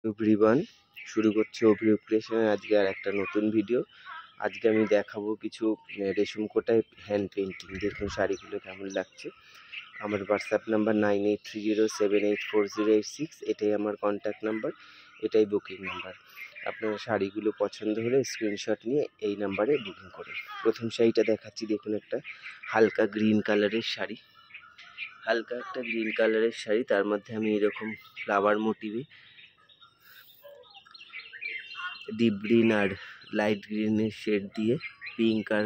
Everyone, শুরু করছি অভিরূপ ক্রিয়েশনের আজকে আর একটা নতুন ভিডিও। আজকে আমি দেখাবো কিছু রেশম কোটায় হ্যান্ড পেন্টিং। দেখুন শাড়িগুলো কেমন লাগছে। আমার হোয়াটসঅ্যাপ নাম্বার 9830784086, এটাই আমার কন্ট্যাক্ট নাম্বার, এটাই বুকিং নাম্বার। আপনার শাড়িগুলো পছন্দ হলে স্ক্রিনশট নিয়ে এই নাম্বারে বুকিং করুন। প্রথম শাড়িটা দেখাচ্ছি, দেখুন একটা হালকা গ্রিন কালারের শাড়ি, হালকা একটা গ্রিন কালারের শাড়ি, তার মধ্যে আমি এরকম ফ্লাওয়ার মোটিভে ডিপ গ্রিন আর লাইট গ্রিনের শেড দিয়ে, পিঙ্ক আর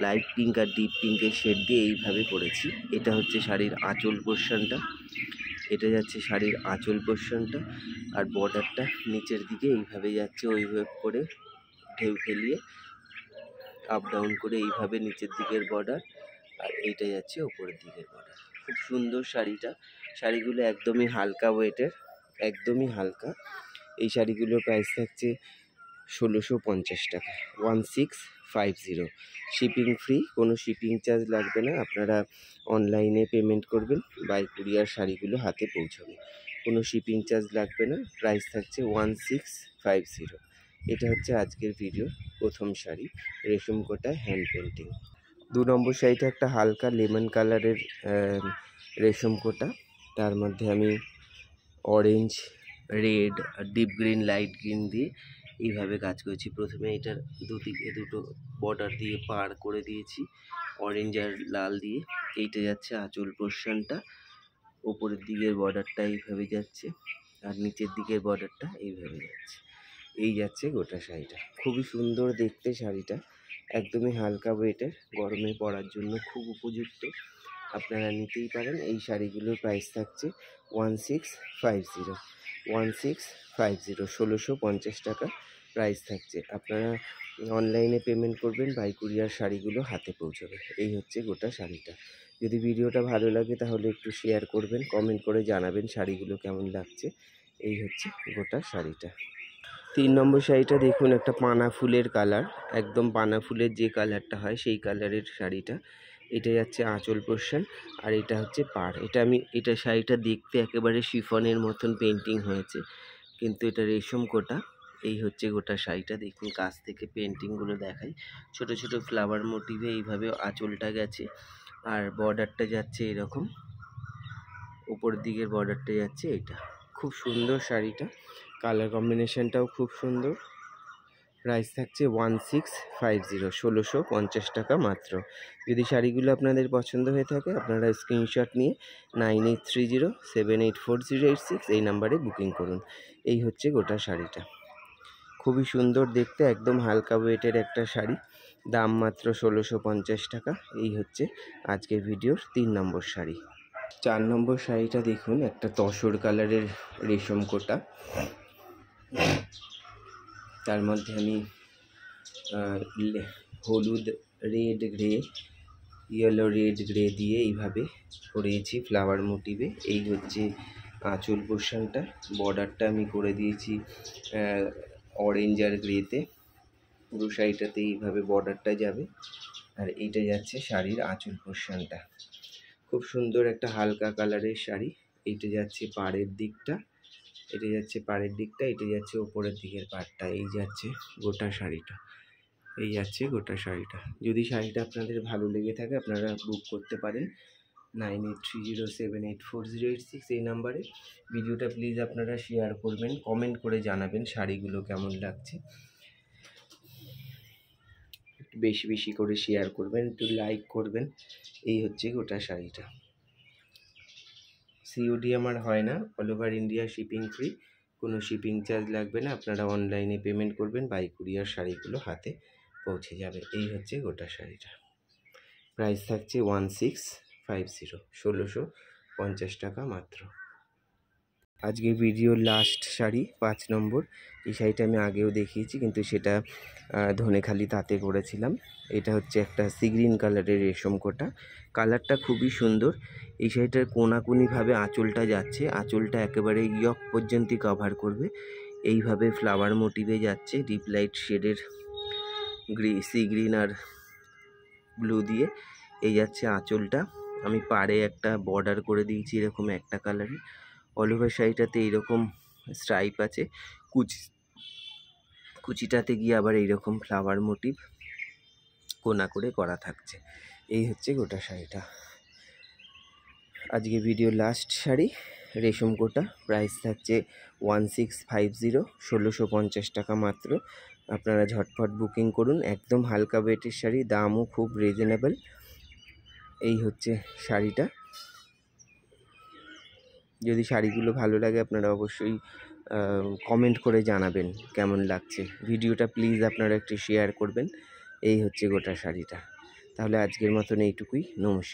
লাইট পিঙ্ক আর ডিপ পিঙ্কের শেড দিয়ে এইভাবে করেছি। এটা হচ্ছে শাড়ির আঁচল পোর্শনটা, এটা যাচ্ছে শাড়ির আঁচল পোর্শনটা, আর বর্ডারটা নিচের দিকে এইভাবে যাচ্ছে, ওইভাবে করে ঢেউ খেলিয়ে আপ ডাউন করে এইভাবে নিচের দিকের বর্ডার, আর এইটা যাচ্ছে ওপরের দিকের বর্ডার। খুব সুন্দর শাড়িটা। শাড়িগুলো একদমই হালকা ওয়েটের, একদমই হালকা। এই শাড়িগুলোর প্রাইস থাকছে 1650 টাকা, 1650। শিপিং ফ্রি, কোনো শিপিং চার্জ লাগবে না। আপনারা অনলাইনে পেমেন্ট করবেন, বাই কুরিয়ার শাড়িগুলো হাতে পৌঁছবে, কোনো শিপিং চার্জ লাগবে না। প্রাইস থাকছে 1650। এটা হচ্ছে আজকের ভিডিও প্রথম শাড়ি, রেশম কোটায় হ্যান্ড পেন্টিং। 2 নম্বর শাড়িটা একটা হালকা লেমন কালারের রেশম কোটা, তার মধ্যে আমি অরেঞ্জ, রেড আর ডিপ গ্রিন, লাইট গ্রিন দিয়ে এইভাবে কাজ করেছি। প্রথমে এটার দুদিকে দুটো বর্ডার দিয়ে পার করে দিয়েছি অরেঞ্জ আর লাল দিয়ে। এইটা যাচ্ছে আঁচল পোর্শনটা, ওপরের দিকের বর্ডারটা এইভাবে যাচ্ছে, আর নিচের দিকের বর্ডারটা এইভাবে যাচ্ছে। এই যাচ্ছে গোটা শাড়িটা। খুবই সুন্দর দেখতে শাড়িটা, একদমই হালকা ওয়েটের, গরমে পরার জন্য খুব উপযুক্ত। আপনারা নিতেই পারেন। এই শাড়িগুলোর প্রাইস থাকছে 1650, 1650 টাকা প্রাইস থাকছে। আপনারা অনলাইনে পেমেন্ট করবেন, বাই কুরিয়ার শাড়িগুলো হাতে পৌঁছবে। এই হচ্ছে গোটা শাড়িটা। যদি ভিডিওটা ভালো লাগে তাহলে একটু শেয়ার করবেন, কমেন্ট করে জানাবেন শাড়িগুলো কেমন লাগছে। এই হচ্ছে গোটা শাড়িটা। 3 নম্বর শাড়িটা দেখুন, একটা পানা ফুলের কালার, একদম পানা ফুলের যে কালারটা হয় সেই কালারের শাড়িটা। এটা যাচ্ছে আঁচল পোর্শন, আর এটা হচ্ছে পাড়। এটা শাড়িটা দেখতে একেবারে শিফনের মতন পেন্টিং হয়েছে, কিন্তু এটা রেশম কোটা। এই হচ্ছে গোটা শাড়িটা। দেখুন কাছ থেকে পেন্টিংগুলো দেখাই। ছোট ছোট ফ্লাওয়ার মোটিভে এইভাবে আঁচলটা গেছে, আর বর্ডারটা যাচ্ছে এরকম, উপরের দিকের বর্ডারটা যাচ্ছে এটা। খুব সুন্দর শাড়িটা, কালার কম্বিনেশনটাও খুব সুন্দর। প্রাইস থাকছে 1650, 1650 টাকা মাত্র। যদি শাড়িগুলো আপনাদের পছন্দ হয়ে থাকে আপনারা স্ক্রিনশট নিয়ে 9830784086 এই নাম্বারে বুকিং করুন। এই হচ্ছে গোটা শাড়িটা। খুবই সুন্দর দেখতে, একদম হালকা ওয়েটের একটা শাড়ি, দাম মাত্র 1650 টাকা। এই হচ্ছে আজকের ভিডিওর 3 নম্বর শাড়ি। 4 নম্বর শাড়িটা দেখুন, একটা তসর কালারের রেশম কোটা, তার মধ্যে আমি হলুদ, red grey, yellow red grey দিয়ে এইভাবে করেছি ফ্লাওয়ার মোটিভে। এই হচ্ছে আঁচল পোর্শনটা, বর্ডারটা আমি করে দিয়েছি অরেঞ্জ আর গ্রেতে। পুরো শাড়িটাতে এইভাবে বর্ডারটা যাবে, আর এইটা যাচ্ছে শাড়ির আঁচল পোর্শনটা। খুব সুন্দর একটা হালকা কালারের শাড়ি। এইটা যাচ্ছে পাড়ের দিকটা, এটা যাচ্ছে পাড়ের দিকটা, এটা যাচ্ছে ওপরের দিকের পাড়টা। এই যাচ্ছে গোটা শাড়িটা, এই যাচ্ছে গোটা শাড়িটা। যদি শাড়িটা আপনাদের ভালো লেগে থাকে আপনারা বুক করতে পারেন 9830784086 এই নাম্বারে। ভিডিওটা প্লিজ আপনারা শেয়ার করবেন, কমেন্ট করে জানাবেন শাড়িগুলো কেমন লাগছে। একটু বেশি বেশি করে শেয়ার করবেন, একটু লাইক করবেন। এই হচ্ছে গোটা শাড়িটা। সিওডি আমার হয় না, all over India shipping free, কোনো শিপিং চার্জ লাগবে না। আপনারা অনলাইনে পেমেন্ট করবেন, বাই কুরিয়ার শাড়িগুলো হাতে পৌঁছে যাবে। এই হচ্ছে গোটা শাড়িটা। প্রাইস থাকছে 1650, 1650 টাকা মাত্র। আজকে ভিডিওর লাস্ট শাড়ি 5 নম্বর। এই শাড়িটা আমি আগেও দেখিয়েছি, কিন্তু সেটা ধনেখালি তাঁতে করেছিলাম। এটা হচ্ছে একটা সি গ্রিন কালারের রেশম কোটা, কালারটা খুবই সুন্দর। এই শাড়িটার কোনাকুনিভাবে আঁচলটা যাচ্ছে, আঁচলটা একেবারে ইয়ক পর্যন্ত কভার করবে। এইভাবে ফ্লাওয়ার মোটিভে যাচ্ছে, ডিপ লাইট শেডের সি গ্রিন আর ব্লু দিয়ে। এই যাচ্ছে আঁচলটা। আমি পাড়ে একটা বর্ডার করে দিয়েছি এরকম একটা কালারে। অল ওভার শাড়িটাতে এইরকম স্ট্রাইপ আছে, কুচিটাতে গিয়ে আবার এইরকম ফ্লাওয়ার মোটিভ কোনা করে করা থাকছে। এই হচ্ছে গোটা শাড়িটা। আজকে ভিডিও লাস্ট শাড়ি রেশম কোটা, প্রাইস থাকছে 1650, 1650 টাকা মাত্র। আপনারা ঝটফট বুকিং করুন, একদম হালকা ওয়েটের শাড়ি, দামও খুব রিজনেবল। এই হচ্ছে শাড়িটা। যদি শাড়িগুলো ভালো লাগে আপনারা অবশ্যই কমেন্ট করে জানাবেন কেমন লাগছে। ভিডিওটা প্লিজ আপনারা একটু শেয়ার করবেন। এই হচ্ছে গোটা শাড়িটা। তাহলে আজকের মতন এইটুকুই, নমস্কার।